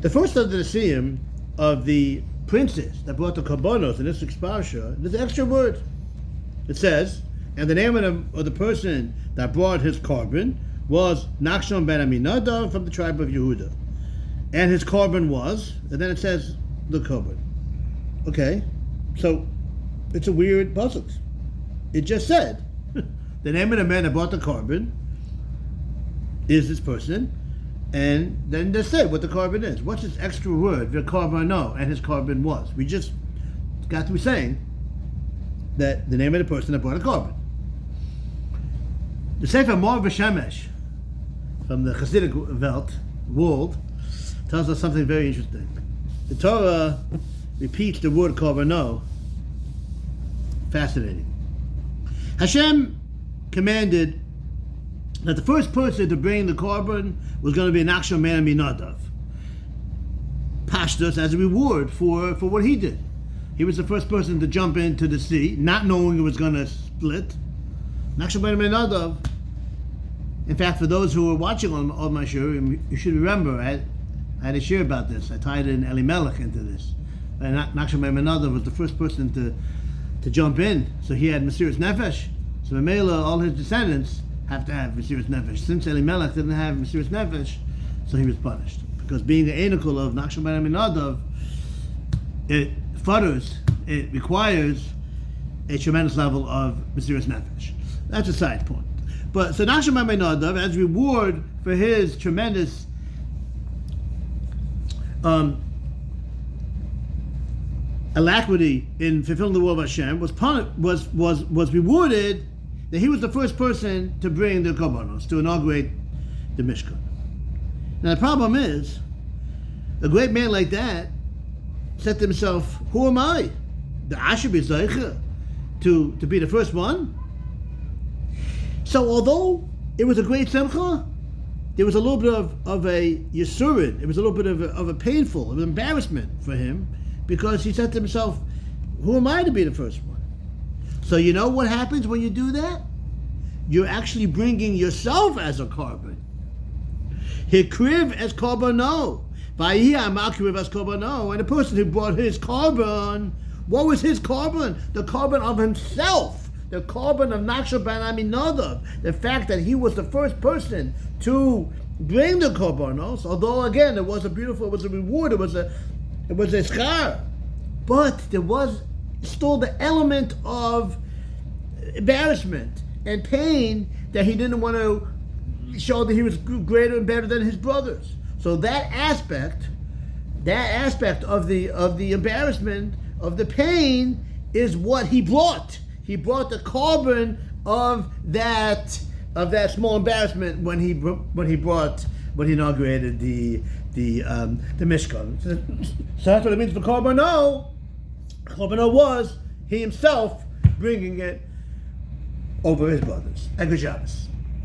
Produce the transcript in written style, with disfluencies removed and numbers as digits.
The first of the Nesiim of the princes that brought the Karbonos in this week's Parsha, there's an extra word. It says, and the name of the person that brought his korban was Nachshon ben Aminadav from the tribe of Yehuda. And his korban was, and then it says the korban. Okay, so it's a weird puzzle. It just said, the name of the man that brought the korban is this person, and then they said what the korban is. What's this extra word, the korban, and his korban was? We just got to be saying that the name of the person that brought a korban. The Sefer Mor V'Shemesh from the Hasidic world tells us something very interesting. The Torah repeats the word korban. Fascinating. Hashem commanded that the first person to bring the korban was going to be Nachshon ben Aminadav. Pashtus as a reward for what he did. He was the first person to jump into the sea, not knowing it was going to split. Nachshon ben Aminadav. In fact, for those who were watching on my show, you should remember I had a share about this. I tied in Elimelech into this. And Nachshon ben Aminadav was the first person to jump in, so he had Mesiras Nefesh. So Mamela, all his descendants have to have Mesiras Nefesh. Since Elimelech didn't have Mesiras Nefesh, so he was punished. Because being the Enikul of Nachshon ben Aminadav, it requires a tremendous level of Mesiras Nefesh. That's a side point. But so Nachshon ben Aminadav, as reward for his tremendous alacrity in fulfilling the will of Hashem, was rewarded that he was the first person to bring the Korbanos, to inaugurate the Mishkan. Now the problem is, a great man like that said to himself, who am I? The Asher B'Zaycha to be the first one? So although it was a great simcha, there was a little bit of a yisurin, it was a little bit of a painful, of an embarrassment for him, because he said to himself, who am I to be the first one? So you know what happens when you do that? You're actually bringing yourself as a korban. Hikriv as korbano. Vayiyah makriv as korbano. And the person who brought his korban, what was his korban? The korban of himself. The korban of Nachshon ben Aminadav. The fact that he was the first person to bring the korbanos, although again it was a reward, it was a schar, but there was still the element of embarrassment and pain that he didn't want to show that he was greater and better than his brothers. So that aspect of the embarrassment, of the pain, is what he brought. He brought the korban of that small embarrassment when he inaugurated the Mishkan. So that's what it means for Korbano. Korbano was he himself bringing it over his brothers. And good Shabbos.